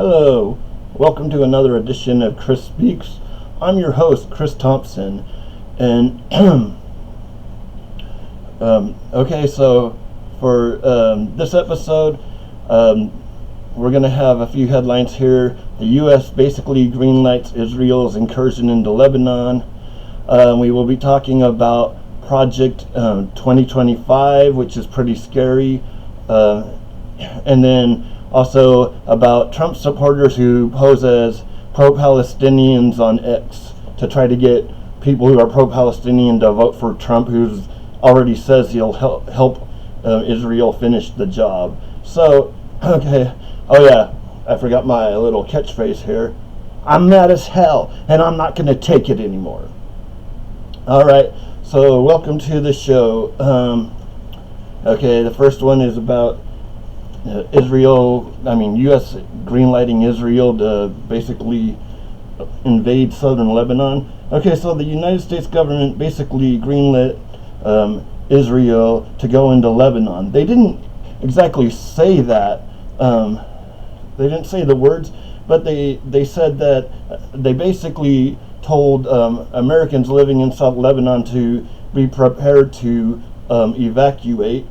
Hello, welcome to another edition of Chris Speaks. I'm your host, Chris Thompson, and okay, so for this episode, we're going to have a few headlines here. The U.S. basically greenlights Israel's incursion into Lebanon. We will be talking about Project 2025, which is pretty scary, and then also about Trump supporters who pose as Pro Palestinians on X to try to get people who are pro Palestinian to vote for Trump, who already says he'll help Israel finish the job. So, okay, oh yeah, I forgot my little catchphrase here. I'm mad as hell, and I'm not going to take it anymore. Alright, so welcome to the show. Okay, the first one is about U.S. greenlighting Israel to basically invade southern Lebanon. Okay, so the United States government basically greenlit Israel to go into Lebanon. They didn't exactly say that. They didn't say the words, but they said that they basically told Americans living in South Lebanon to be prepared to evacuate.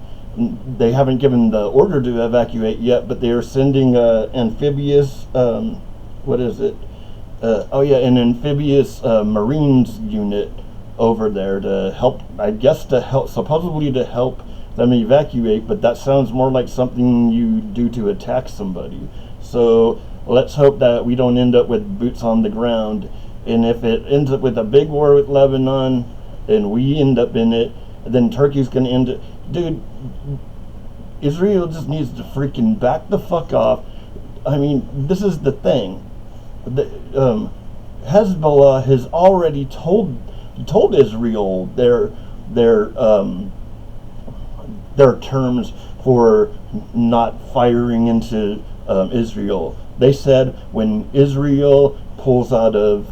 They haven't given the order to evacuate yet, but they are sending amphibious, an amphibious Marines unit over there to help, supposedly to help them evacuate, but that sounds more like something you do to attack somebody. So let's hope that we don't end up with boots on the ground, and if it ends up with a big war with Lebanon, and we end up in it, then Turkey's going to end it. Dude, Israel just needs to freaking back the fuck off. I mean, this is the thing. Hezbollah has already told Israel their terms for not firing into Israel. They said when Israel pulls out of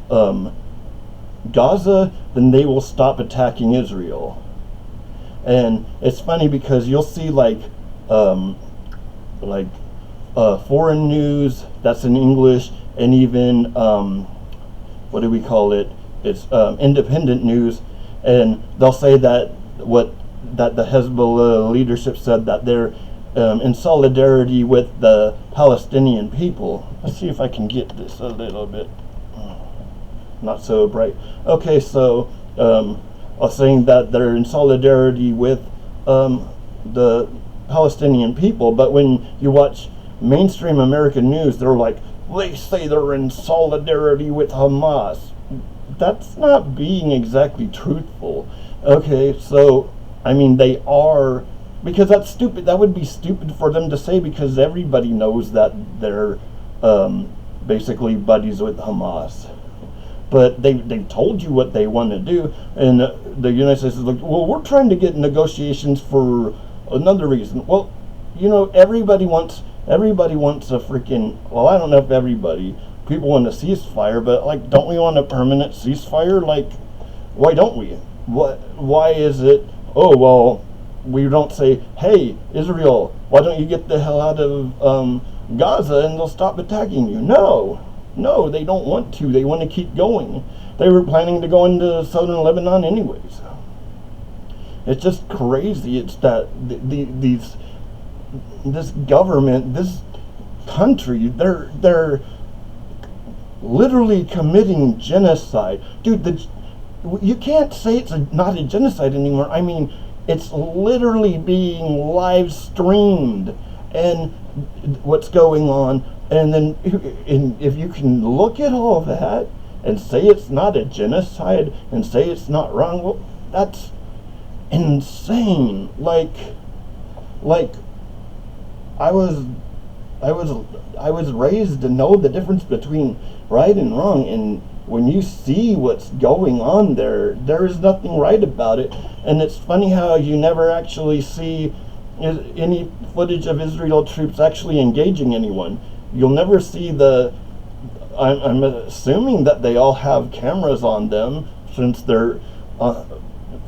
Gaza, then they will stop attacking Israel. And it's funny because you'll see foreign news that's in English, and even it's independent news, and they'll say that the Hezbollah leadership said that they're in solidarity with the Palestinian people. Let's see if I can get this a little bit not so bright. Okay, so saying that they're in solidarity with the Palestinian people, but when you watch mainstream American news, they say they're in solidarity with Hamas. That's not being exactly truthful. Okay, so I mean, they are, because that's stupid. That would be stupid for them to say, because everybody knows that they're basically buddies with Hamas. But they've told you what they want to do, and the United States is like, well, we're trying to get negotiations for another reason. Well, everybody wants a freaking, well, I don't know if everybody, people want a ceasefire, but don't we want a permanent ceasefire? Why don't we? Why is it, oh, well, we don't say, hey, Israel, why don't you get the hell out of Gaza and they'll stop attacking you? No, they don't want to. They want to keep going. They were planning to go into southern Lebanon anyways. It's just crazy. It's that this government, this country, they're literally committing genocide. Dude, you can't say it's not a genocide anymore. I mean, it's literally being live streamed, and what's going on. And then if you can look at all that and say it's not a genocide and say it's not wrong, well, that's insane. I was raised to know the difference between right and wrong, and when you see what's going on there is nothing right about it. And it's funny how you never actually see any footage of Israel troops actually engaging anyone. You'll never see I'm assuming that they all have cameras on them since they're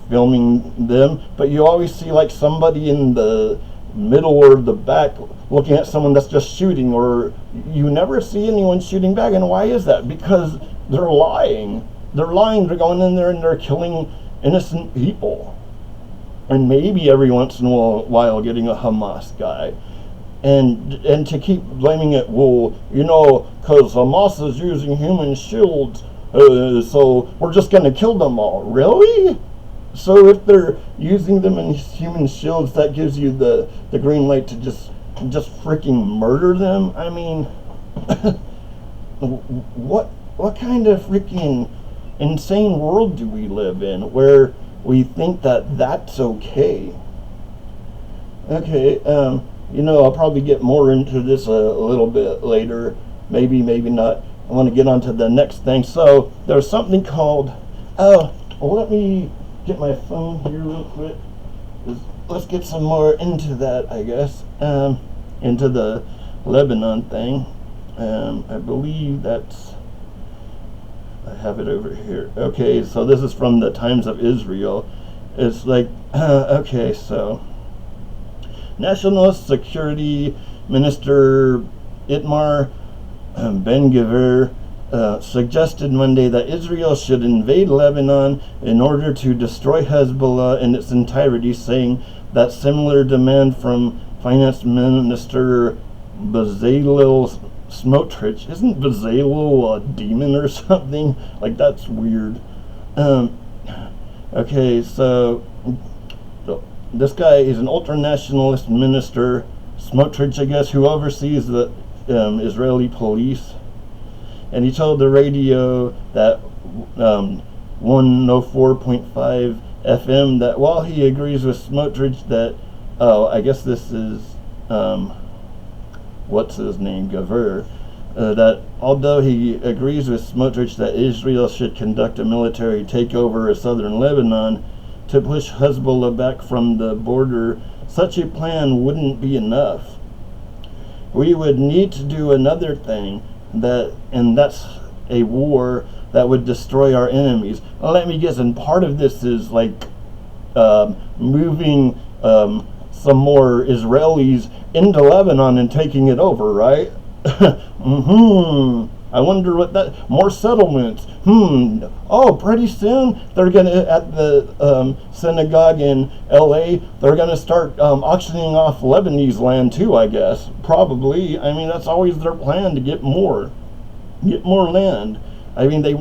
filming them, but you always see somebody in the middle or the back looking at someone that's just shooting, or you never see anyone shooting back. And why is that? Because they're lying. They're going in there and they're killing innocent people, and maybe every once in a while getting a Hamas guy. And to keep blaming it, well, because Hamas is using human shields, so we're just going to kill them all. Really? So if they're using them in human shields, that gives you the green light to just freaking murder them? I mean, what kind of freaking insane world do we live in where we think that that's okay? Okay, I'll probably get more into this a little bit later. Maybe not. I want to get on to the next thing. So there's something called, let me get my phone here real quick. Let's get some more into that, I guess. Into the Lebanon thing. I believe I have it over here. Okay, so this is from the Times of Israel. It's like, okay, so National Security Minister Itamar Ben-Gvir suggested Monday that Israel should invade Lebanon in order to destroy Hezbollah in its entirety, saying that similar demand from Finance Minister Bezalel Smotrich. Isn't Bezalel a demon or something? Like, that's weird. Okay, so this guy is an ultra-nationalist minister, Smotrich, I guess, who oversees the Israeli police. And he told the radio that 104.5 FM that while he agrees with Smotrich that, I guess this is, what's his name, Gvir, that although he agrees with Smotrich that Israel should conduct a military takeover of southern Lebanon to push Hezbollah back from the border, such a plan wouldn't be enough. We would need to do another thing, and that's a war that would destroy our enemies. Well, let me guess, and part of this is like moving some more Israelis into Lebanon and taking it over, right? I wonder what that, more settlements. Oh, pretty soon they're gonna, at the synagogue in LA, they're gonna start auctioning off Lebanese land too, I guess. Probably. I mean, that's always their plan, to get more land. I mean, they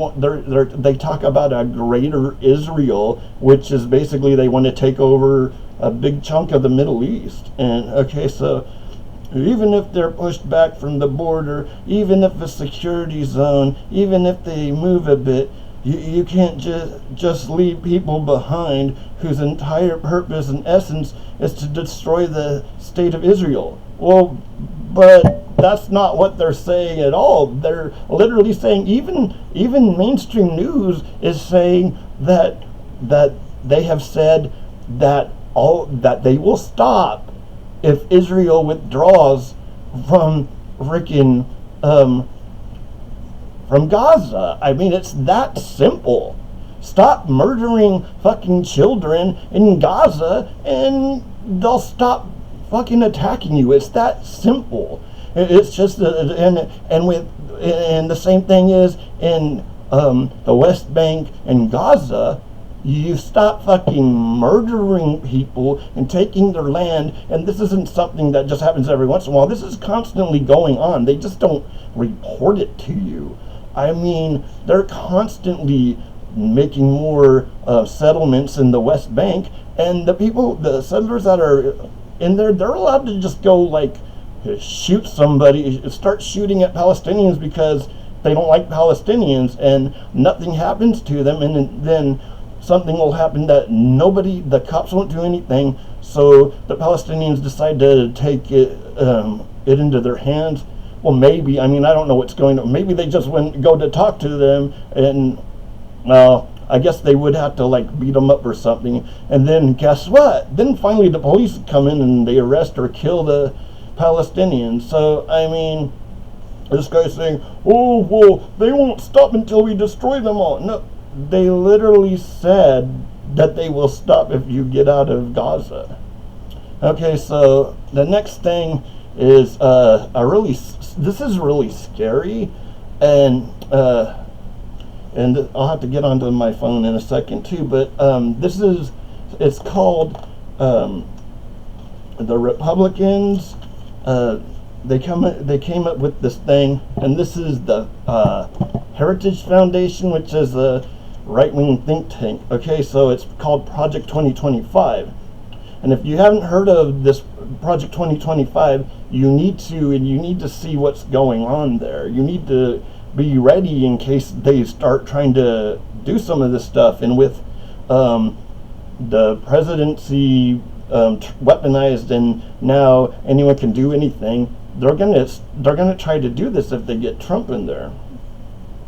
talk about a greater Israel, which is basically they want to take over a big chunk of the Middle East. And okay, so even if they're pushed back from the border, even if a security zone, even if they move a bit, you can't just leave people behind whose entire purpose and essence is to destroy the state of Israel. Well, but that's not what they're saying at all. They're literally saying, even mainstream news is saying that they have said that they will stop if Israel withdraws from freaking from Gaza. I mean, it's that simple. Stop murdering fucking children in Gaza and they'll stop fucking attacking you. It's that simple. It's just and the same thing is in the West Bank and Gaza. You stop fucking murdering people and taking their land, and this isn't something that just happens every once in a while. This is constantly going on. They just don't report it to you. I mean, they're constantly making more settlements in the West Bank, and the settlers that are in there, they're allowed to just go, like, shoot somebody, start shooting at Palestinians because they don't like Palestinians, and nothing happens to them, and then something will happen that the cops won't do anything, so the Palestinians decide to take it into their hands. Well, maybe, I mean, I don't know what's going on. Maybe they just go to talk to them, and, well, I guess they would have to, like, beat them up or something. And then, guess what? Then finally the police come in and they arrest or kill the Palestinians. So, I mean, this guy's saying, oh, well, they won't stop until we destroy them all. No, they literally said that they will stop if you get out of Gaza. Okay, so the next thing is this is really scary, and I'll have to get onto my phone in a second too. But it's called the Republicans. They came up with this thing, and this is the Heritage Foundation, which is a right-wing think tank. Okay, so it's called Project 2025. And if you haven't heard of this Project 2025, you need to see what's going on there. You need to be ready in case they start trying to do some of this stuff. And with the presidency weaponized, and now anyone can do anything, they're gonna try to do this if they get Trump in there.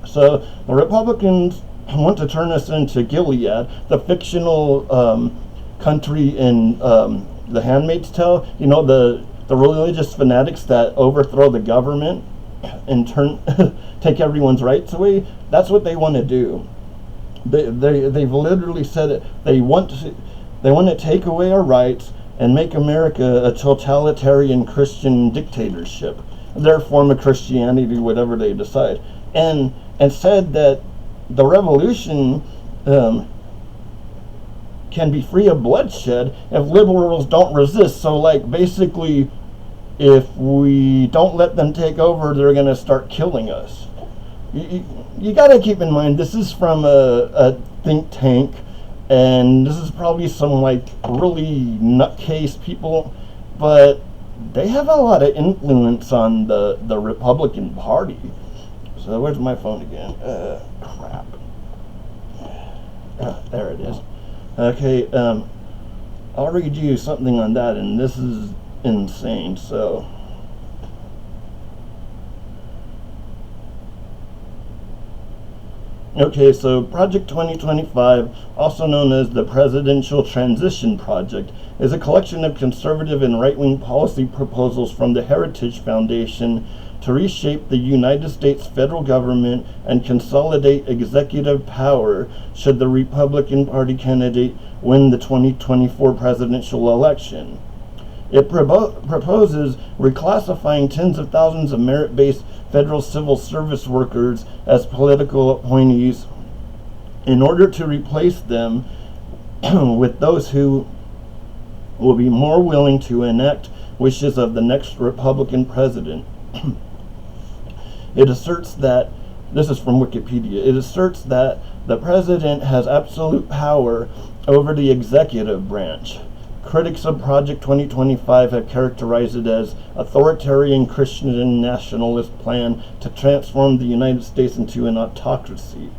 So the Republicans want to turn us into Gilead, the fictional country in The Handmaid's Tale. You know, the religious fanatics that overthrow the government and take everyone's rights away. That's what they want to do. They've literally said it. They want to take away our rights and make America a totalitarian Christian dictatorship, their form of Christianity, whatever they decide, and said that the revolution can be free of bloodshed if liberals don't resist. So, like, basically, if we don't let them take over, they're going to start killing us. You got to keep in mind, this is from a think tank, and this is probably some, like, really nutcase people, but they have a lot of influence on the Republican Party. So, where's my phone again? Crap. There it is. Okay, I'll read you something on that, and this is insane. So, okay, so Project 2025, also known as the Presidential Transition Project, is a collection of conservative and right-wing policy proposals from the Heritage Foundation to reshape the United States federal government and consolidate executive power should the Republican Party candidate win the 2024 presidential election. It proposes reclassifying tens of thousands of merit-based federal civil service workers as political appointees in order to replace them with those who will be more willing to enact wishes of the next Republican president. It asserts that, this is from Wikipedia, it asserts that the president has absolute power over the executive branch. Critics of Project 2025 have characterized it as authoritarian Christian and nationalist plan to transform the United States into an autocracy.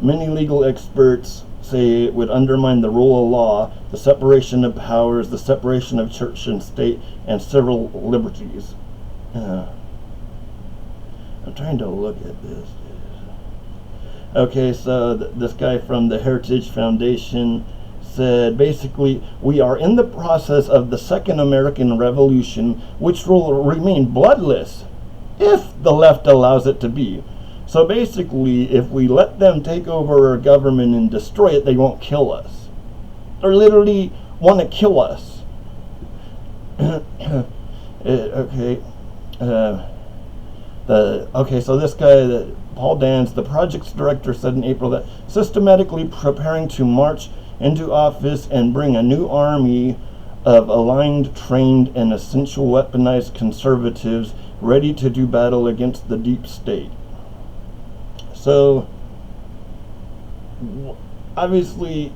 Many legal experts say it would undermine the rule of law, the separation of powers, the separation of church and state, and civil liberties. I'm trying to look at this. Okay, so this guy from the Heritage Foundation said, basically, we are in the process of the Second American Revolution, which will remain bloodless if the left allows it to be. So basically, if we let them take over our government and destroy it, they won't kill us. They literally want to kill us. Okay. So this guy, Paul Dans, the project's director, said in April that systematically preparing to march into office and bring a new army of aligned, trained, and essential weaponized conservatives ready to do battle against the deep state. So, obviously,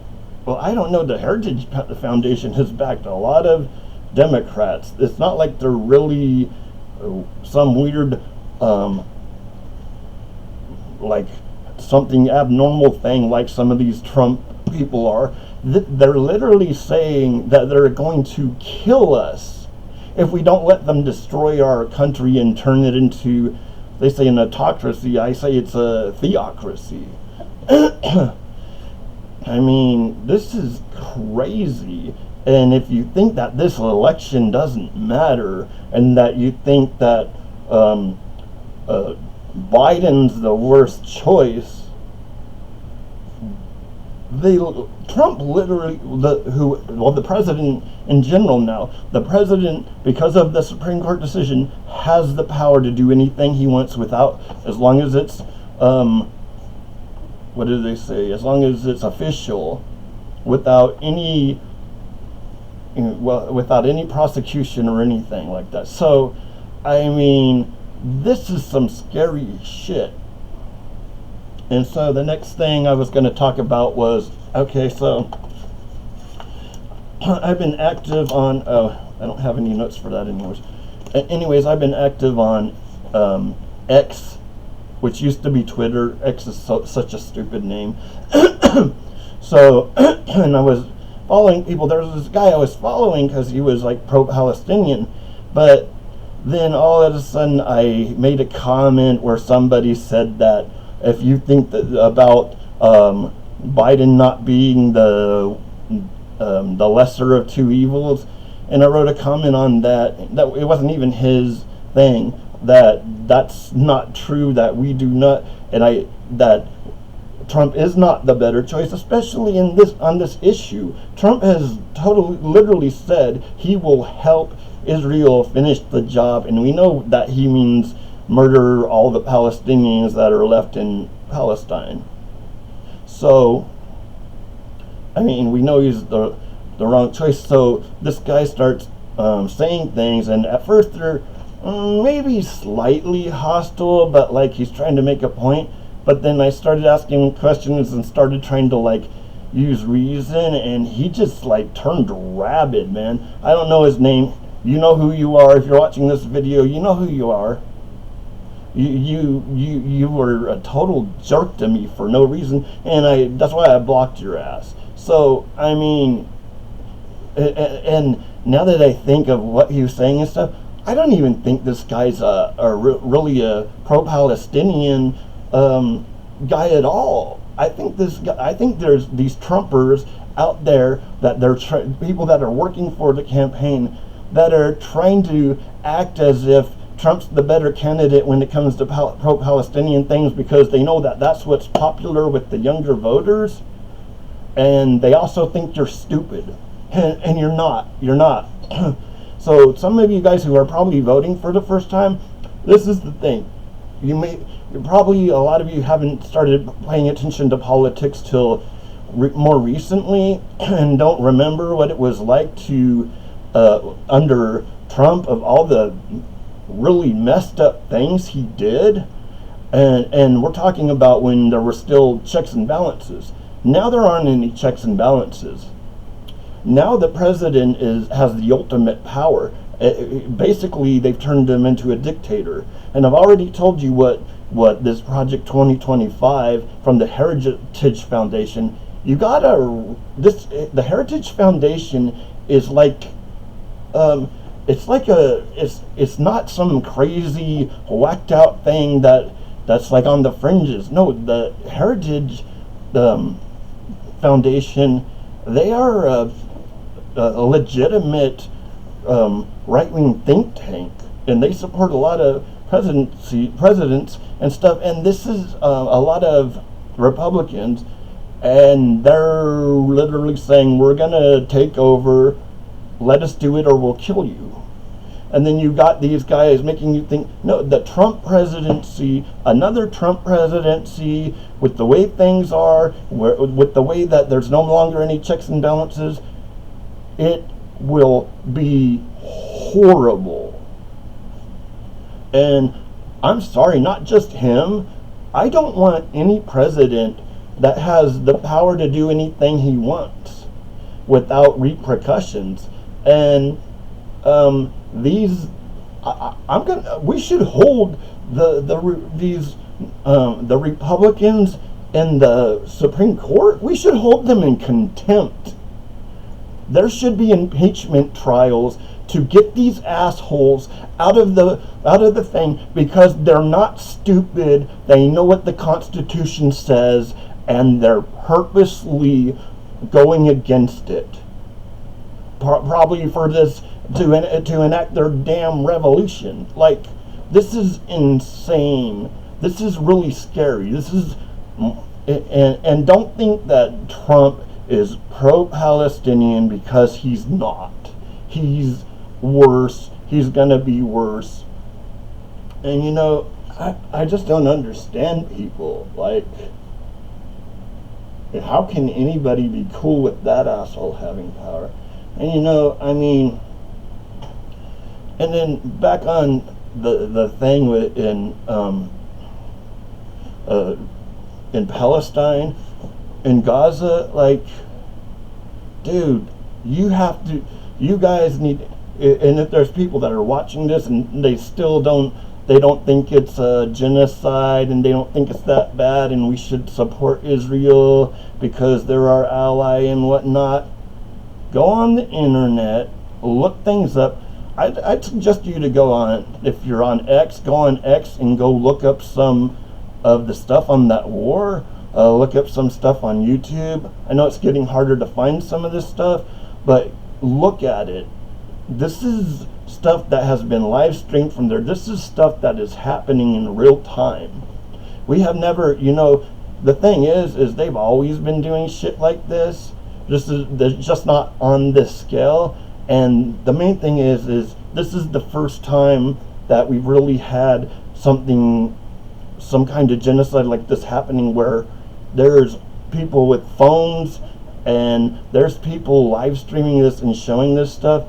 well, I don't know, the Heritage Foundation has backed a lot of Democrats. It's not like they're really some weird like something abnormal thing like some of these Trump people are. They're literally saying that they're going to kill us if we don't let them destroy our country and turn it into, they say, an autocracy. I say it's a theocracy. I mean, this is crazy. And if you think that this election doesn't matter, and that you think that Biden's the worst choice, Trump literally, the president in general now, the president, because of the Supreme Court decision, has the power to do anything he wants without, as long as it's, what do they say, as long as it's official, without any, without any prosecution or anything like that. So, I mean, this is some scary shit. And so the next thing I was going to talk about was, okay, so I've been active on, I don't have any notes for that anyways. Anyways, I've been active on X, which used to be Twitter. X is such a stupid name. So, and I was following people. There was this guy I was following because he was like pro-Palestinian, but then all of a sudden I made a comment where somebody said that if you think that about Biden not being the lesser of two evils, and I wrote a comment on that it wasn't even his thing, that's not true, that we do not, and that Trump is not the better choice, especially on this issue. Trump has literally said he will help Israel finish the job, and we know that he means murder all the Palestinians that are left in Palestine. So, I mean, we know he's the wrong choice. So this guy starts saying things, and at first they're maybe slightly hostile, but like he's trying to make a point. But then I started asking questions and started trying to like use reason, and he just like turned rabid, man. I don't know his name. You know who you are. If you're watching this video, you know who you are. You were a total jerk to me for no reason, and that's why I blocked your ass. So, I mean, and now that I think of what he was saying and stuff, I don't even think this guy's really a pro-Palestinian guy at all. I think there's these Trumpers out there that they're people that are working for the campaign that are trying to act as if Trump's the better candidate when it comes to pro-Palestinian things, because they know that that's what's popular with the younger voters, and they also think you're stupid, and you're not. So some of you guys who are probably voting for the first time, this is the thing. Probably a lot of you haven't started paying attention to politics till more recently, and don't remember what it was like to under Trump, of all the really messed up things he did, and we're talking about when there were still checks and balances. Now there aren't any checks and balances. Now the president has the ultimate power. Basically, they've turned him into a dictator. And I've already told you what this Project 2025 from the Heritage Foundation. The Heritage Foundation is like it's not some crazy whacked out thing that's like on the fringes. No, the Heritage Foundation, they are a legitimate right-wing think tank, and they support a lot of presidents and stuff, and this is a lot of Republicans, and they're literally saying, we're gonna take over, let us do it or we'll kill you. And then you got these guys making you think, no, the Trump presidency, another Trump presidency, with the way things are, with the way that there's no longer any checks and balances, it will be horrible. And I'm sorry, not just him. I don't want any president that has the power to do anything he wants without repercussions. And we should hold the Republicans and the Supreme Court, we should hold them in contempt. There should be impeachment trials to get these assholes out of the thing, because they're not stupid. They know what the Constitution says, and they're purposely going against it. Probably for this to enact their damn revolution. Like, this is insane. This is really scary. And don't think that Trump is pro-Palestinian, because he's not. He's worse. He's gonna be worse. And I just don't understand people. Like, how can anybody be cool with that asshole having power? And and then back on the thing in Palestine, in Gaza, like, dude, you guys need, and if there's people that are watching this and they still don't think it's a genocide, and they don't think it's that bad, and we should support Israel because they're our ally and whatnot, go on the internet, look things up. I'd suggest you to go on, if you're on X, go on X and go look up some of the stuff on that war. Look up some stuff on YouTube. I know it's getting harder to find some of this stuff, but look at it. This is stuff that has been live streamed from there. This is stuff that is happening in real time. We have never, the thing is they've always been doing shit like this. They're just not on this scale. And the main thing is this is the first time that we've really had some kind of genocide like this happening, where there's people with phones and there's people live streaming this and showing this stuff.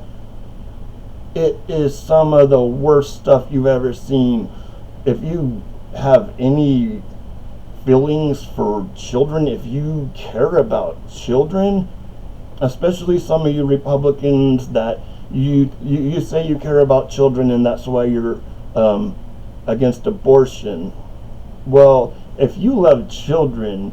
It is some of the worst stuff you've ever seen. If you have any feelings for children, if you care about children, especially some of you Republicans that you say you care about children and that's why you're against abortion. Well, if you love children,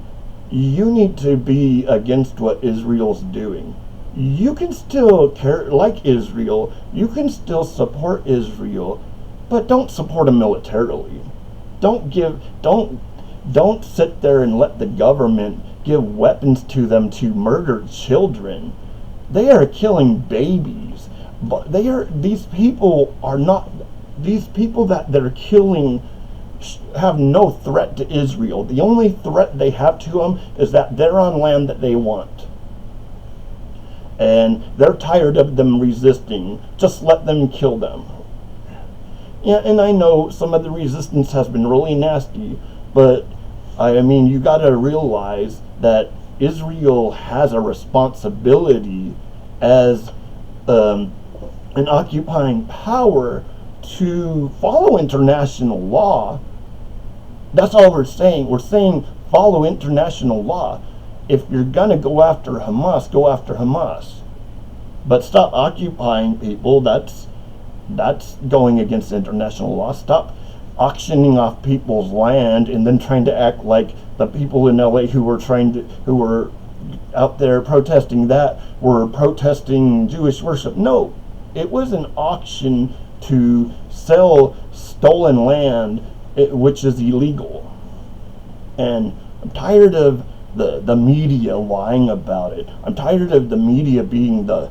you need to be against what Israel's doing. You can still care like Israel, you can still support Israel, but don't support them militarily. Don't sit there and let the government give weapons to them to murder children. They are killing babies. But these people that they're killing have no threat to Israel. The only threat they have to them is that they're on land that they want. And they're tired of them resisting. Just let them kill them. Yeah, and I know some of the resistance has been really nasty, but you gotta realize that Israel has a responsibility as an occupying power to follow international law. That's all we're saying. We're saying follow international law. If you're gonna go after Hamas, go after Hamas. But stop occupying people. That's going against international law. Stop auctioning off people's land and then trying to act like the people in LA who were out there protesting that were protesting Jewish worship. No, it was an auction to sell stolen land, which is illegal. And I'm tired of the media lying about it. I'm tired of the media being the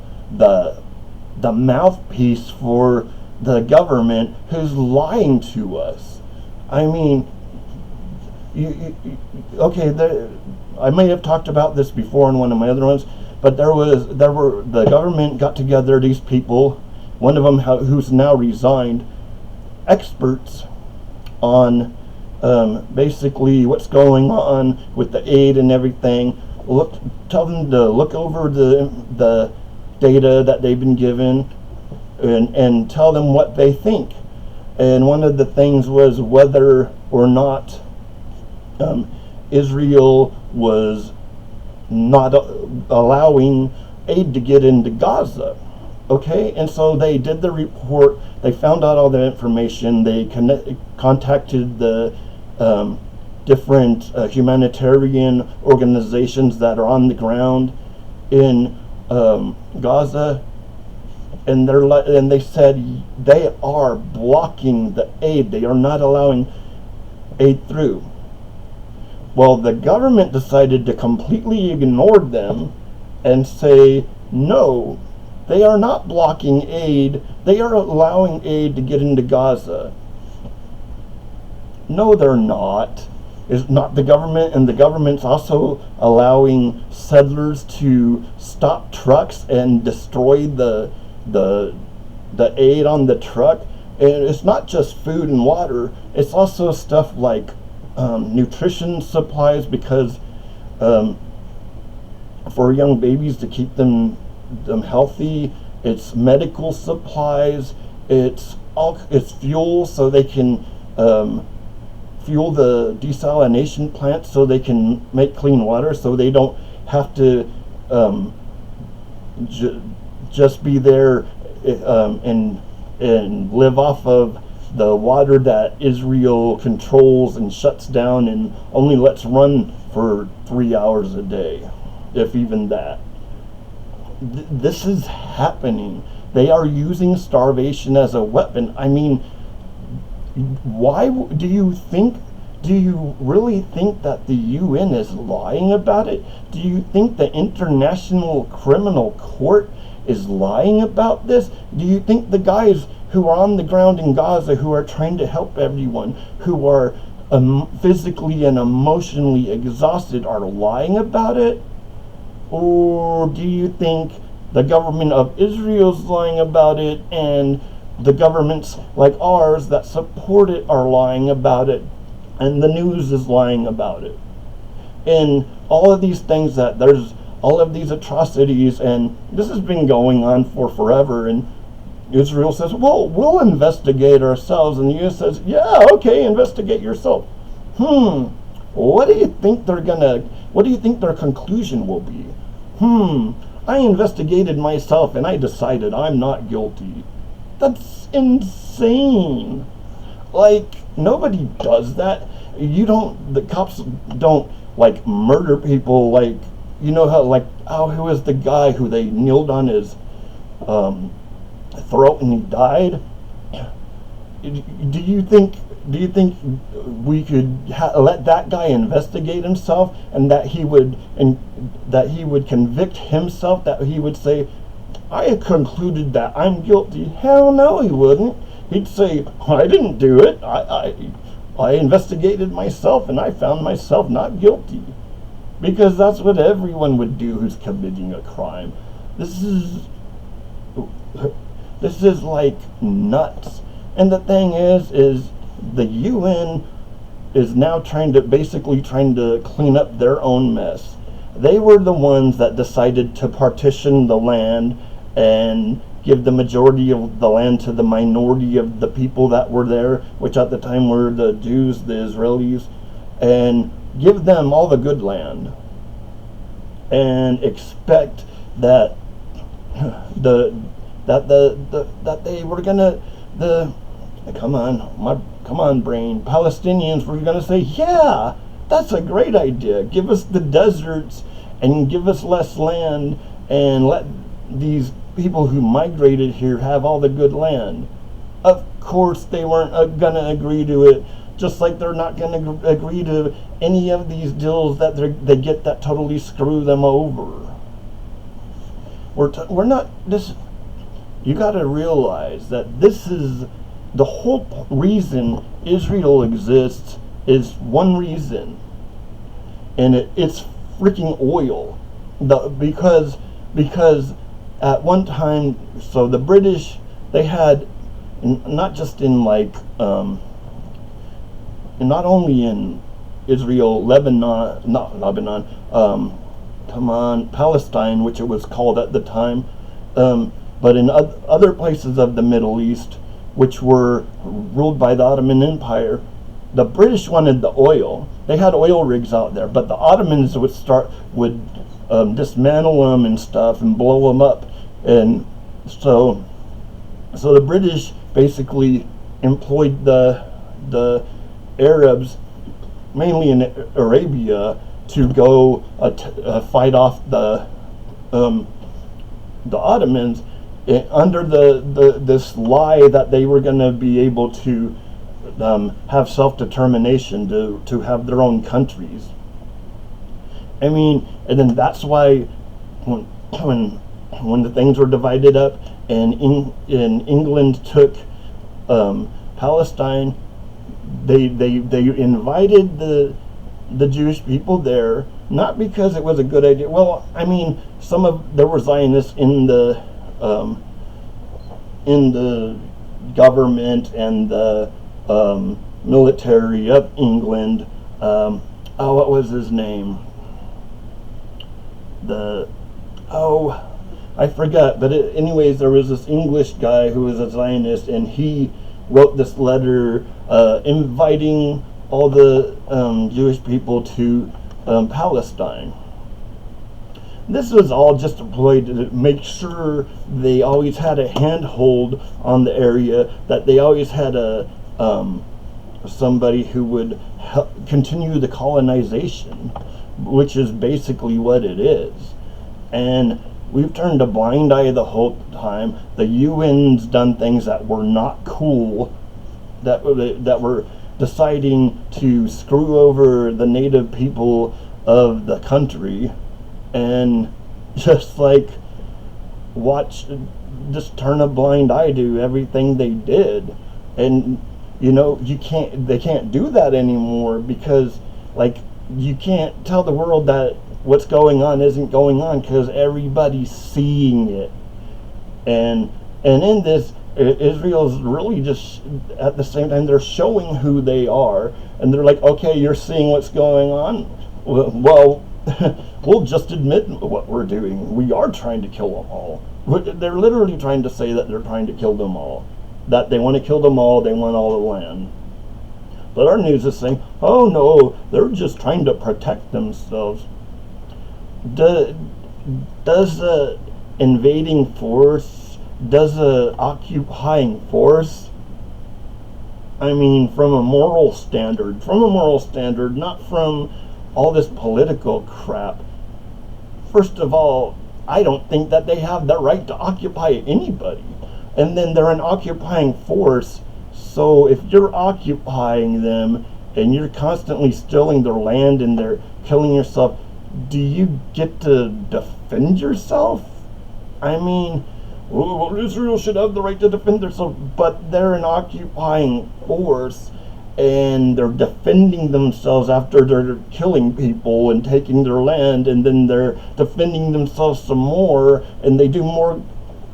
mouthpiece for the government who's lying to us. I may have talked about this before in one of my other ones, but the government got together, these people, one of them who's now resigned, experts on basically what's going on with the aid and everything. Tell them to look over the data that they've been given and tell them what they think. And one of the things was whether or not Israel was not allowing aid to get into Gaza. Okay, and so they did the report, they found out all the information, they contacted the different humanitarian organizations that are on the ground in Gaza, and they said they are blocking the aid. They are not allowing aid through. Well, the government decided to completely ignore them and say, no, they are not blocking aid. They are allowing aid to get into Gaza. No, they're not. is not the government, and the government's also allowing settlers to stop trucks and destroy the aid on the truck. And it's not just food and water, it's also stuff like nutrition supplies, because for young babies to keep them healthy. It's medical supplies. It's fuel, so they can fuel the desalination plant, so they can make clean water, so they don't have to just be there and live off of the water that Israel controls and shuts down and only lets run for 3 hours a day, if even that. This is happening. They are using starvation as a weapon. I mean, why do you really think that the UN is lying about it? Do you think the International Criminal Court is lying about this? Do you think the guys who are on the ground in Gaza, who are trying to help everyone, who are physically and emotionally exhausted, are lying about it? Or do you think the government of Israel is lying about it, and the governments like ours that support it are lying about it, and the news is lying about it? And all of these things, that there's all of these atrocities, and this has been going on for forever, and Israel says, well, we'll investigate ourselves, and the U.S. says, yeah, okay, investigate yourself. What do you think their conclusion will be? I investigated myself and I decided I'm not guilty. That's insane. Like, nobody does that. The cops don't, like, murder people, like, you know how, like, who was the guy who they kneeled on his throat and he died? Do you think we could let that guy investigate himself, and that he would convict himself, that he would say, I concluded that I'm guilty? Hell no, he wouldn't. He'd say, I didn't do it. I investigated myself and I found myself not guilty. Because that's what everyone would do who's committing a crime. This is like nuts. And the thing is the UN is now trying to clean up their own mess. They were the ones that decided to partition the land and give the majority of the land to the minority of the people that were there, which at the time were the Jews, the Israelis, and give them all the good land, and expect that they were gonna come on brain, Palestinians were gonna say, yeah, that's a great idea. Give us the deserts and give us less land and let these people who migrated here have all the good land. Of course they weren't gonna agree to it, just like they're not gonna agree to any of these deals that they get that totally screw them over. We're not this. You got to realize that this is the whole reason Israel exists is one reason, and it's freaking oil. Because at one time, so the British, they had, not just in like not only in Israel, Palestine, which it was called at the time, but in other places of the Middle East, which were ruled by the Ottoman Empire. The British wanted the oil. They had oil rigs out there, but the Ottomans would dismantle them and stuff and blow them up. And so the British basically employed the Arabs, mainly in Arabia, to go fight off the Ottomans, under this lie that they were going to be able to have self-determination, to have their own countries. I mean, and then that's why when the things were divided up and England took Palestine, they invited the the Jewish people there, not because it was a good idea. Well, I mean, there were Zionists in the government and the military of England. What was his name? I forgot. But anyways, there was this English guy who was a Zionist, and he wrote this letter inviting all the Jewish people to Palestine. This was all just a ploy to make sure they always had a handhold on the area, that they always had somebody who would continue the colonization, which is basically what it is. And we've turned a blind eye the whole time. The UN's done things that were not cool, that were deciding to screw over the native people of the country, and just turn a blind eye to everything they did. And they can't do that anymore, because you can't tell the world that what's going on isn't going on, because everybody's seeing it. And in this, Israel's really just, at the same time, they're showing who they are, and they're like, okay, you're seeing what's going on? Well, we'll just admit what we're doing. We are trying to kill them all. They're literally trying to say that they're trying to kill them all. That they want to kill them all, they want all the land. But our news is saying, oh no, they're just trying to protect themselves. Does a invading force, does a occupying force, I mean, from a moral standard, not from all this political crap. First of all, I don't think that they have the right to occupy anybody. And then they're an occupying force, so if you're occupying them and you're constantly stealing their land and they're killing yourself, do you get to defend yourself? I mean, well, Israel should have the right to defend themselves, but they're an occupying force, and they're defending themselves after they're killing people and taking their land, and then they're defending themselves some more, and they do more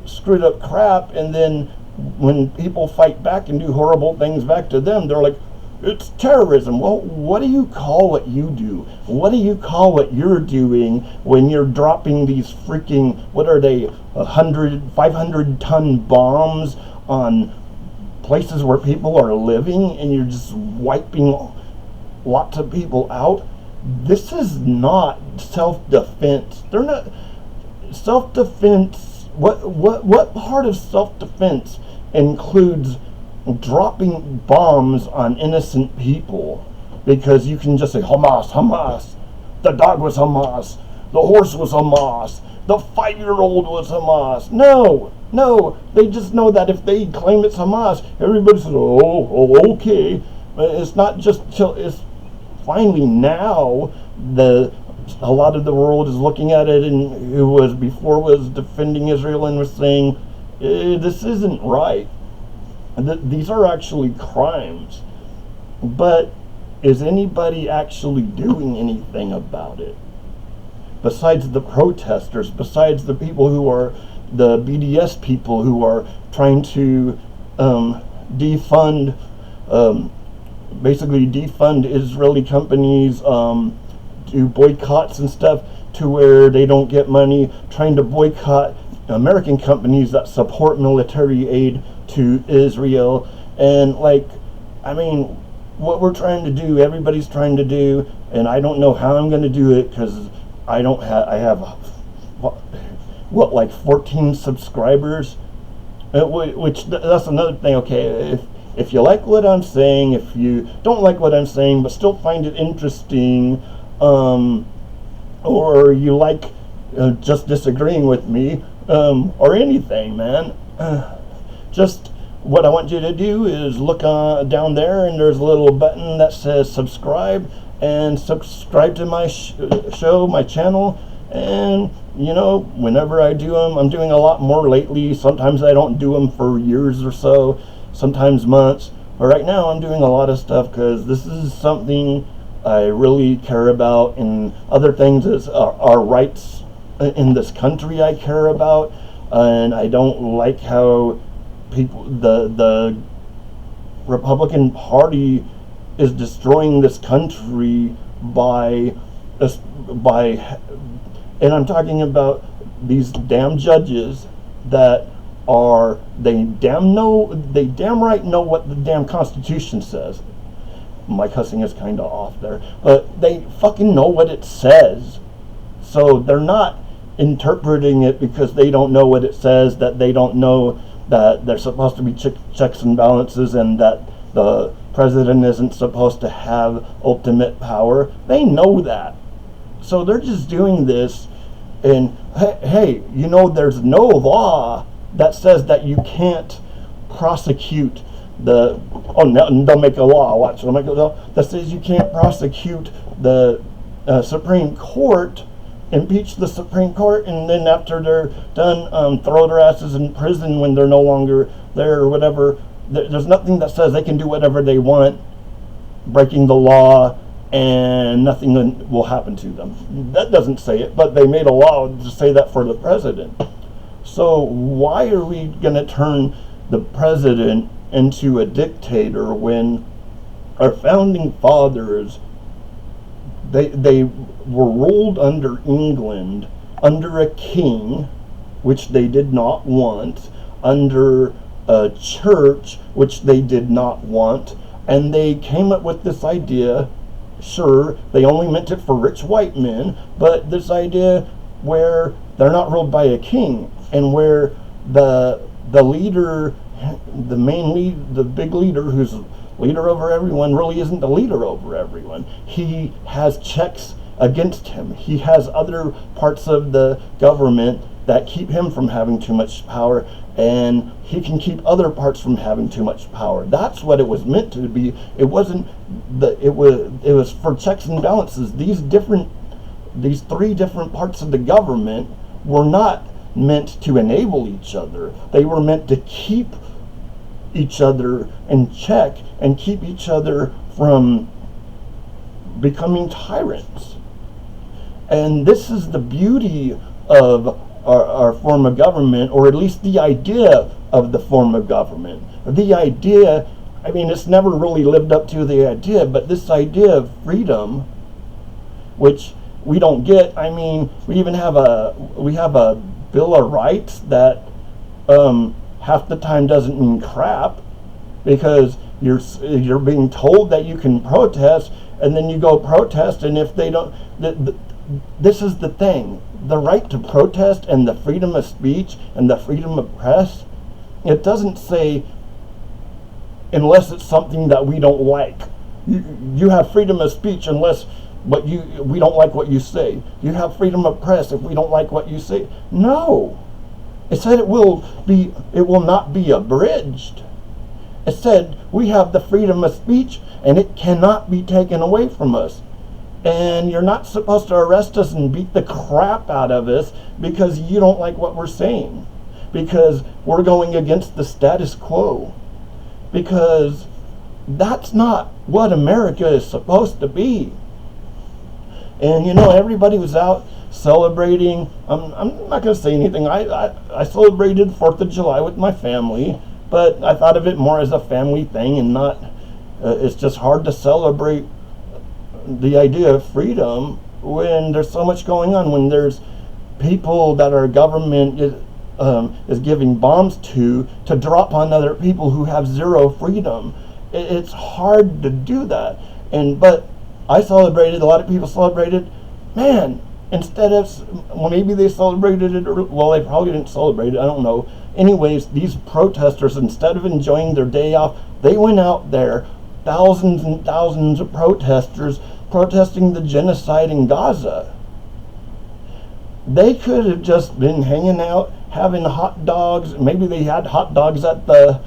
screwed up crap, and then when people fight back and do horrible things back to them, they're like, it's terrorism. Well, what do you call what you do? What do you call what you're doing when you're dropping these freaking, 500-ton bombs on places where people are living, and you're just wiping lots of people out? This is not self-defense. They're not self-defense. What part of self-defense includes dropping bombs on innocent people? Because you can just say, Hamas, the dog was Hamas, the horse was Hamas, the 5-year-old was Hamas. No, they just know that if they claim it's Hamas, everybody says, oh, okay. It's not just it's finally now a lot of the world is looking at it, and who was before was defending Israel and was saying, this isn't right. These are actually crimes. But is anybody actually doing anything about it? Besides the protesters, besides the people who are the BDS people who are trying to defund Israeli companies, do boycotts and stuff to where they don't get money, trying to boycott American companies that support military aid to Israel. And what we're trying to do, everybody's trying to do, and I don't know how I'm going to do it, because I have 14 subscribers, which that's another thing. Okay, if you like what I'm saying, if you don't like what I'm saying but still find it interesting, or you like just disagreeing with me, or anything, man, just what I want you to do is look down there, and there's a little button that says subscribe, and subscribe to my show, my channel. And whenever I do them, I'm doing a lot more lately. Sometimes I don't do them for years or so, sometimes months, but right now I'm doing a lot of stuff, because this is something I really care about, and other things is our rights in this country I care about, and I don't like how the Republican Party is destroying this country by, and I'm talking about these damn judges that they damn right know what the damn Constitution says. My cussing is kind of off there, but they fucking know what it says. So they're not interpreting it because they don't know what it says, that they don't know that there's supposed to be checks and balances, and that the president isn't supposed to have ultimate power. They know that. So they're just doing this, and hey, there's no law that says that you can't prosecute they'll make a law, they'll make a law that says you can't prosecute the Supreme Court, impeach the Supreme Court, and then after they're done, throw their asses in prison when they're no longer there or whatever. There's nothing that says they can do whatever they want, breaking the law, and nothing will happen to them. That doesn't say it, but they made a law to say that for the president. So why are we going to turn the president into a dictator when our founding fathers, they were ruled under England, under a king, which they did not want, under a church, which they did not want, and they came up with this idea. Sure, they only meant it for rich white men, but this idea where they're not ruled by a king, and where the leader, the big leader who's leader over everyone, really isn't the leader over everyone. He has checks against him. He has other parts of the government that keep him from having too much power, and he can keep other parts from having too much power. That's what it was meant to be. It wasn't it was for checks and balances. These three different parts of the government were not meant to enable each other. They were meant to keep each other in check and keep each other from becoming tyrants. And this is the beauty of our form of government, or at least the idea of the form of government. The idea, I mean, it's never really lived up to the idea, but this idea of freedom, which we don't get. I mean, we have a Bill of Rights that half the time doesn't mean crap, because you're being told that you can protest, and then you go protest, and if they don't, this is the thing. The right to protest and the freedom of speech and the freedom of press, it doesn't say unless it's something that we don't like. You have freedom of speech unless we don't like what you say. You have freedom of press if we don't like what you say. No. It said it will not be abridged. It said we have the freedom of speech and it cannot be taken away from us. And you're not supposed to arrest us and beat the crap out of us because you don't like what we're saying. Because we're going against the status quo. Because that's not what America is supposed to be. And everybody was out celebrating. I'm not going to say anything. I celebrated 4th of July with my family, but I thought of it more as a family thing and not, it's just hard to celebrate the idea of freedom when there's so much going on, when there's people that our government is giving bombs to drop on other people who have zero freedom. It's hard to do that. But I celebrated, a lot of people celebrated, man, instead of, well, maybe they celebrated it, or, well, they probably didn't celebrate it, I don't know. Anyways, these protesters, instead of enjoying their day off, they went out there, thousands and thousands of protesters, protesting the genocide in Gaza. They could have just been hanging out, having hot dogs. Maybe they had hot dogs at the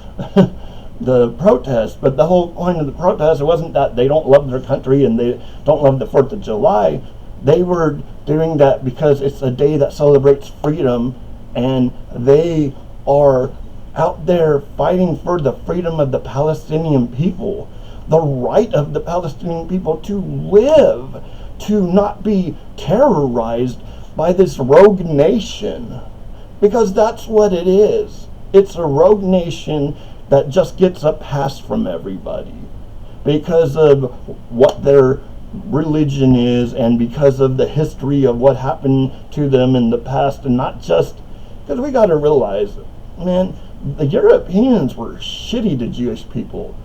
the protest, but the whole point of the protest, it wasn't that they don't love their country and they don't love the 4th of July. They were doing that because it's a day that celebrates freedom, and they are out there fighting for the freedom of the Palestinian people. the right of the Palestinian people to live, to not be terrorized by this rogue nation. Because that's what it is. It's a rogue nation that just gets a pass from everybody because of what their religion is and because of the history of what happened to them in the past. And not just because we got to realize, man, the Europeans were shitty to Jewish people.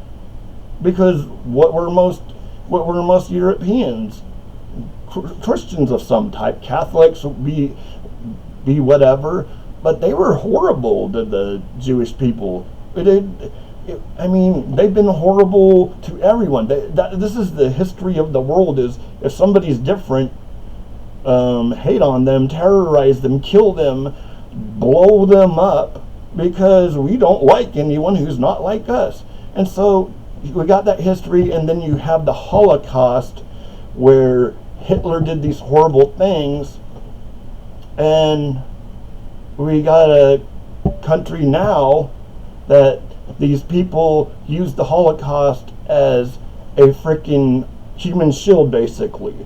Because what were most Europeans? Christians of some type, Catholics, be whatever, but they were horrible to the Jewish people. I mean, they've been horrible to everyone. This is the history of the world, is if somebody's different, hate on them, terrorize them, kill them, blow them up, because we don't like anyone who's not like us. And so we got that history, and then you have the Holocaust, where Hitler did these horrible things, and we got a country now that these people use the Holocaust as a freaking human shield, basically.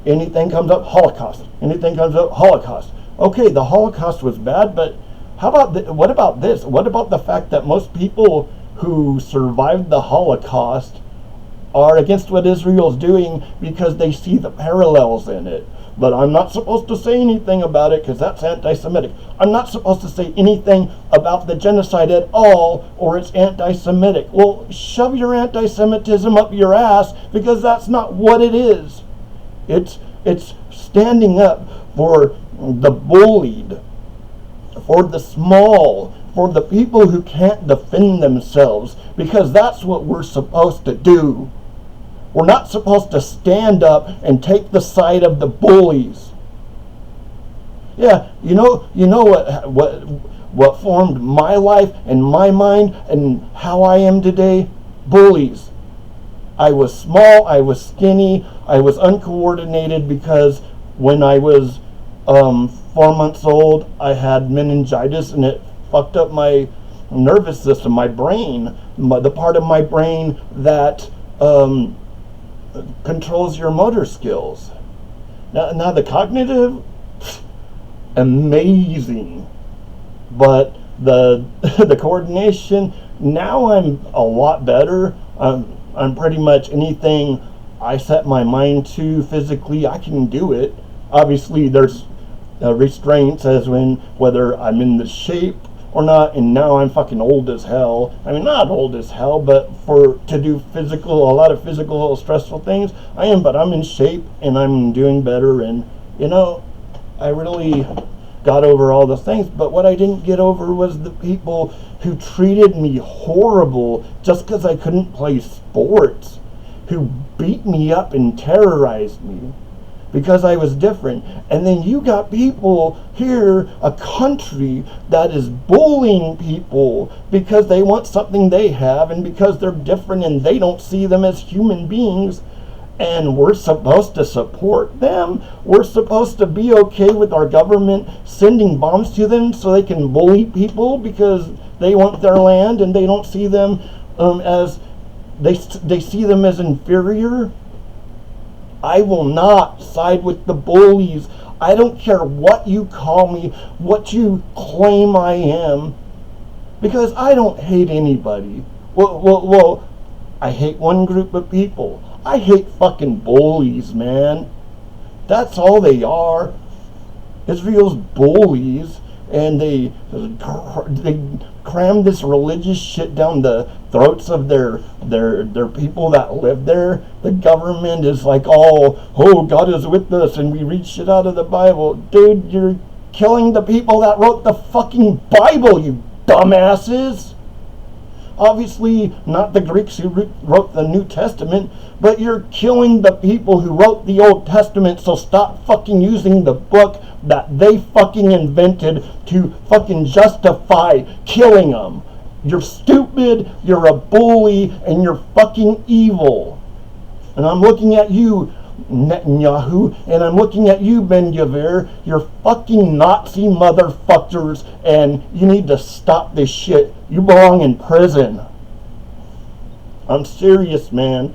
Anything comes up, Holocaust. Anything comes up, Holocaust. Okay, the Holocaust was bad, but what about this? What about the fact that most people who survived the Holocaust are against what Israel's doing because they see the parallels in it? But I'm not supposed to say anything about it because that's anti-Semitic. I'm not supposed to say anything about the genocide at all, or it's anti-Semitic. Well, shove your anti-Semitism up your ass, because that's not what it is. It's standing up for the bullied, for the small, for the people who can't defend themselves, because that's what we're supposed to do. We're not supposed to stand up and take the side of the bullies. Yeah, you know what formed my life and my mind and how I am today? Bullies. I was small, I was skinny, I was uncoordinated because when I was 4 months old, I had meningitis and it fucked up my nervous system, my brain, the part of my brain that controls your motor skills. Now the cognitive, amazing, but the coordination, now I'm a lot better. I'm pretty much anything I set my mind to physically, I can do it. Obviously there's restraints as whether I'm in the shape or not, and now I'm fucking old as hell. I mean, not old as hell, but to do a lot of physical stressful things, I am, but I'm in shape and I'm doing better, and I really got over all the things. But what I didn't get over was the people who treated me horrible just because I couldn't play sports, who beat me up and terrorized me because I was different. And then you got people here, a country that is bullying people because they want something they have and because they're different and they don't see them as human beings. And we're supposed to support them. We're supposed to be okay with our government sending bombs to them so they can bully people because they want their land and they don't see them as, they see them as inferior. I will not side with the bullies. I don't care what you call me, what you claim I am, because I don't hate anybody. Well, I hate one group of people. I hate fucking bullies, man. That's all they are. Israel's bullies, and they cram this religious shit down the throats of their people that live there. The government is like, oh, God is with us, and we read shit out of the Bible. Dude, you're killing the people that wrote the fucking Bible, you dumbasses. Obviously, not the Greeks who wrote the New Testament, but you're killing the people who wrote the Old Testament, so stop fucking using the book that they fucking invented to fucking justify killing them. You're stupid, you're a bully, and you're fucking evil. And I'm looking at you, Netanyahu, and I'm looking at you, Ben Gvir. You're fucking Nazi motherfuckers, and you need to stop this shit. You belong in prison. I'm serious, man.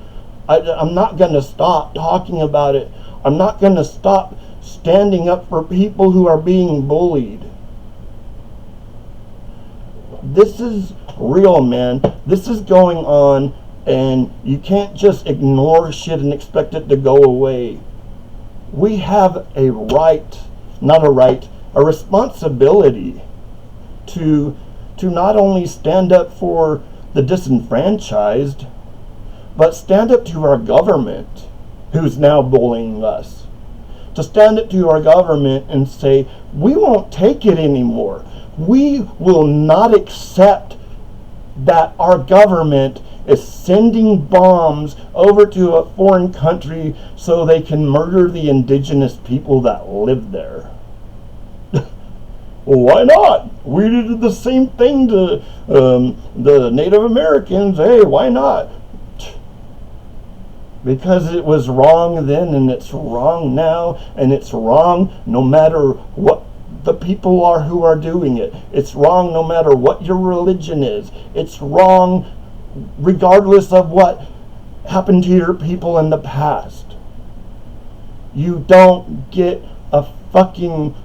I'm not going to stop talking about it. I'm not going to stop standing up for people who are being bullied. This is real, man. This is going on, and you can't just ignore shit and expect it to go away. We have a right, not a right, a responsibility to not only stand up for the disenfranchised, but stand up to our government who's now bullying us. To stand up to our government and say, we won't take it anymore. We will not accept that our government is sending bombs over to a foreign country so they can murder the indigenous people that live there. Well, why not? We did the same thing to the Native Americans. Hey, why not? Because it was wrong then, and it's wrong now, and it's wrong no matter what the people are who are doing it. It's wrong no matter what your religion is. It's wrong regardless of what happened to your people in the past. You don't get a fucking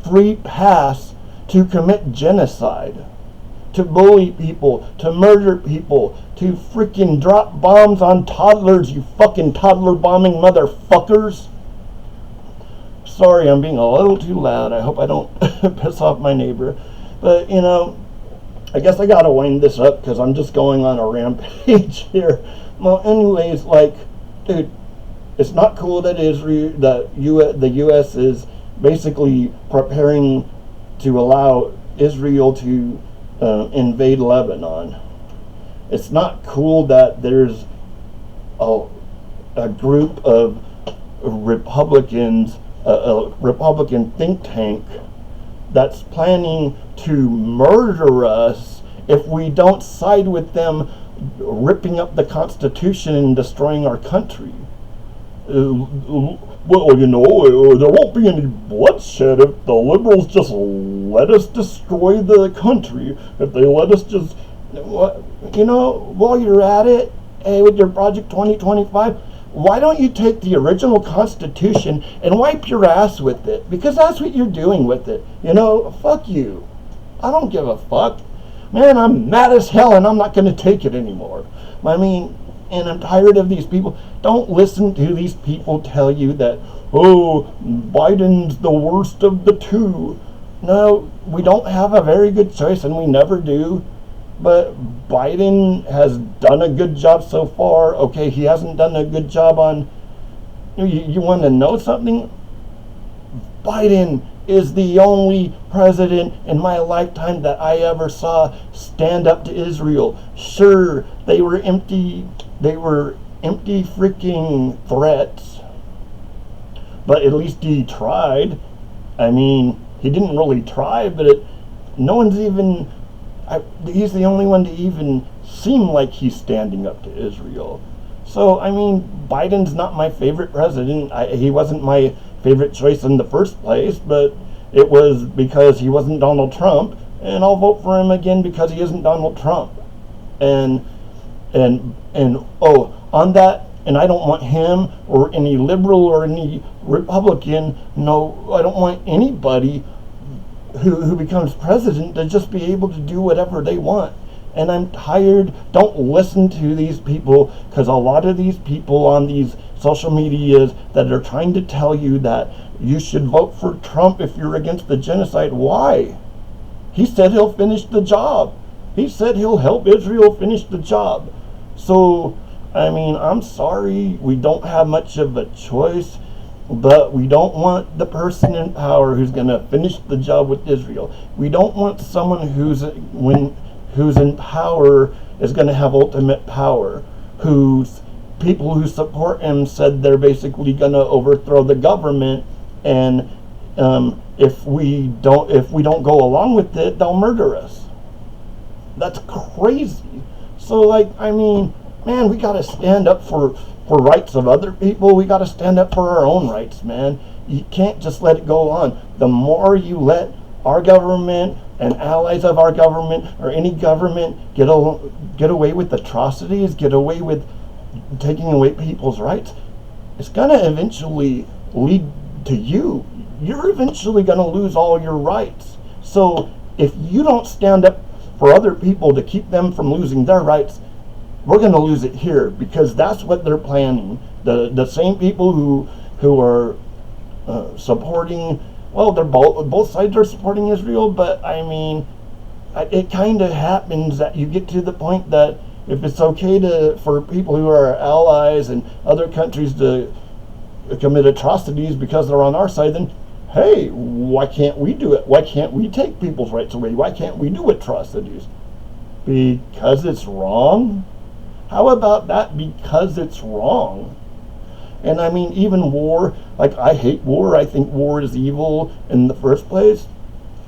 free pass to commit genocide, to bully people, to murder people, to freaking drop bombs on toddlers, you fucking toddler bombing motherfuckers. Sorry, I'm being a little too loud. I hope I don't piss off my neighbor. But, you know, I guess I gotta wind this up because I'm just going on a rampage here. Well, anyways, like, dude, it's not cool that the U.S. is basically preparing to allow Israel to invade Lebanon. It's not cool that there's a group of Republicans, a Republican think tank that's planning to murder us if we don't side with them ripping up the Constitution and destroying our country. Well, you know, there won't be any bloodshed if the liberals just let us destroy the country. If they let us just, you know, while you're at it, hey, with your Project 2025, why don't you take the original Constitution and wipe your ass with it? Because that's what you're doing with it. You know, fuck you. I don't give a fuck. Man, I'm mad as hell and I'm not going to take it anymore. I mean, and I'm tired of these people. Don't listen to these people tell you that, oh, Biden's the worst of the two. No, we don't have a very good choice, and we never do. But Biden has done a good job so far. Okay, he hasn't done a good job on... You want to know something? Biden is the only president in my lifetime that I ever saw stand up to Israel. Sure, they were empty freaking threats, but at least he tried. I mean, he didn't really try, but no one's even... he's the only one to even seem like he's standing up to Israel. So, I mean, Biden's not my favorite president. He wasn't my favorite choice in the first place, but it was because he wasn't Donald Trump, and I'll vote for him again because he isn't Donald Trump. And on that, and I don't want him or any liberal or any Republican, no, I don't want anybody who becomes president to just be able to do whatever they want. And I'm tired. Don't listen to these people, because a lot of these people on these social medias that are trying to tell you that you should vote for Trump if you're against the genocide. Why? He said he'll finish the job. He said he'll help Israel finish the job. So, I mean, I'm sorry, we don't have much of a choice, but we don't want the person in power who's going to finish the job with Israel. We don't want someone who's in power is going to have ultimate power, whose people who support him said they're basically going to overthrow the government, and if we don't go along with it, they'll murder us. That's crazy. So, like, I mean, man, we got to stand up for rights of other people. We got to stand up for our own rights, man. You can't just let it go on. The more you let our government and allies of our government or any government get away with atrocities, get away with taking away people's rights, it's going to eventually lead to you. You're eventually going to lose all your rights. So if you don't stand up for other people to keep them from losing their rights, we're going to lose it here, because that's what they're planning. The same people who are supporting, well, they're both sides are supporting Israel, but I mean, it kind of happens that you get to the point that if it's okay for people who are allies and other countries to commit atrocities because they're on our side, then hey, why can't we do it? Why can't we take people's rights away? Why can't we do atrocities? Because it's wrong? How about that? Because it's wrong. And I mean, even war, like, I hate war. I think war is evil in the first place.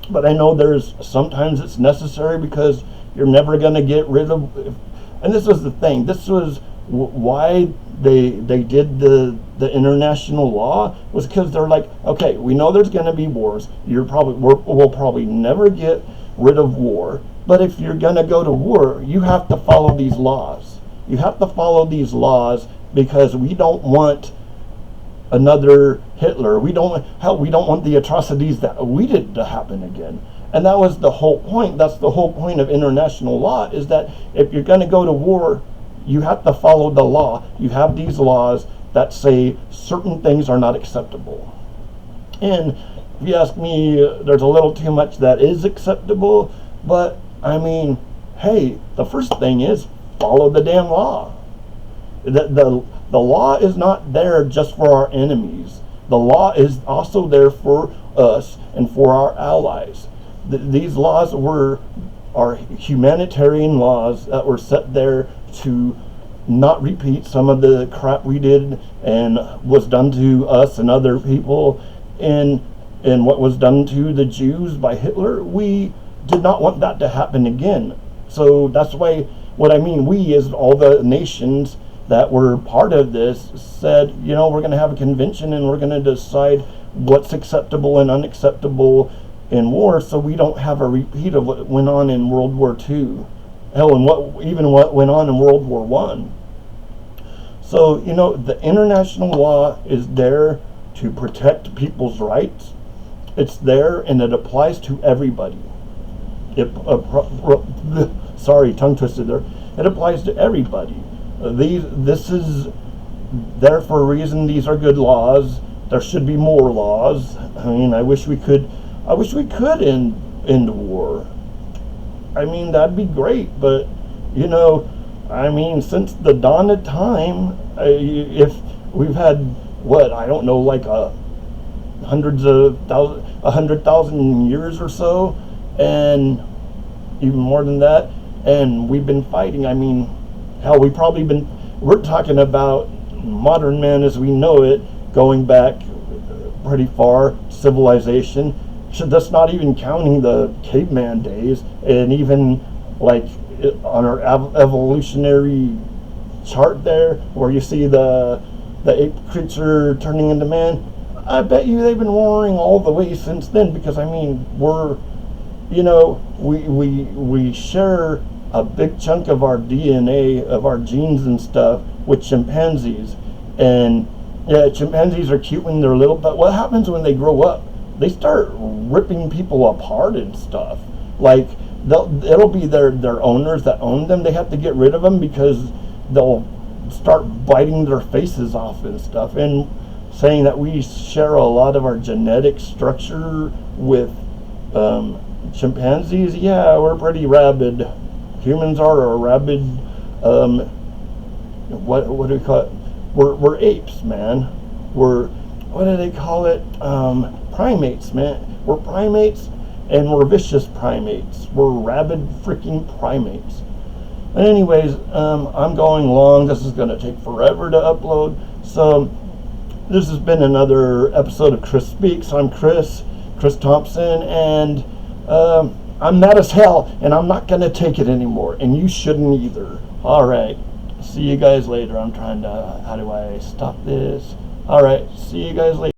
But I know sometimes it's necessary, because you're never going to get rid of, and this was the thing. This was why they did the international law, was because they're like, okay, we know there's going to be wars. We'll probably never get rid of war. But if you're going to go to war, you have to follow these laws. You have to follow these laws, because we don't want another Hitler. We don't want the atrocities that we did to happen again. And that was the whole point. That's the whole point of international law, is that if you're going to go to war, you have to follow the law. You have these laws that say certain things are not acceptable. And if you ask me, there's a little too much that is acceptable. But I mean, hey, the first thing is follow the damn law. The law is not there just for our enemies. The law is also there for us and for our allies. These laws are humanitarian laws that were set there to not repeat some of the crap we did and was done to us and other people, and what was done to the Jews by Hitler. We did not want that to happen again. So that's why, what I mean, we, as all the nations that were part of this, said, you know, we're going to have a convention and we're going to decide what's acceptable and unacceptable in war, so we don't have a repeat of what went on in World War II. Hell, and what went on in World War I. So, you know, the international law is there to protect people's rights. It's there, and it applies to everybody. Sorry, tongue twisted there. It applies to everybody. This is there for a reason. These are good laws. There should be more laws. I mean, I wish we could end war. I mean, that'd be great. But, you know, I mean, since the dawn of time, if we've had, what, I don't know, like 100,000 years or so, and even more than that, and we've been fighting. I mean, hell, we're talking about modern man as we know it, going back pretty far, civilization. So that's not even counting the caveman days, and even like on our evolutionary chart there, where you see the ape creature turning into man. I bet you they've been warring all the way since then, because I mean, we share a big chunk of our DNA, of our genes and stuff, with chimpanzees. And yeah, chimpanzees are cute when they're little, but what happens when they grow up? They start ripping people apart and stuff. Like, it'll be their owners that own them. They have to get rid of them because they'll start biting their faces off and stuff, and saying that we share a lot of our genetic structure with chimpanzees. Yeah, we're pretty rabid. Humans are a rabid, what do we call it? We're apes, man. What do they call it? Primates, man. We're primates, and we're vicious primates. We're rabid freaking primates. But anyways, I'm going long. This is going to take forever to upload. So this has been another episode of Chris Speaks. I'm Chris Thompson, and I'm mad as hell, and I'm not going to take it anymore, and you shouldn't either. All right. See you guys later. I'm trying to, how do I stop this? All right. See you guys later.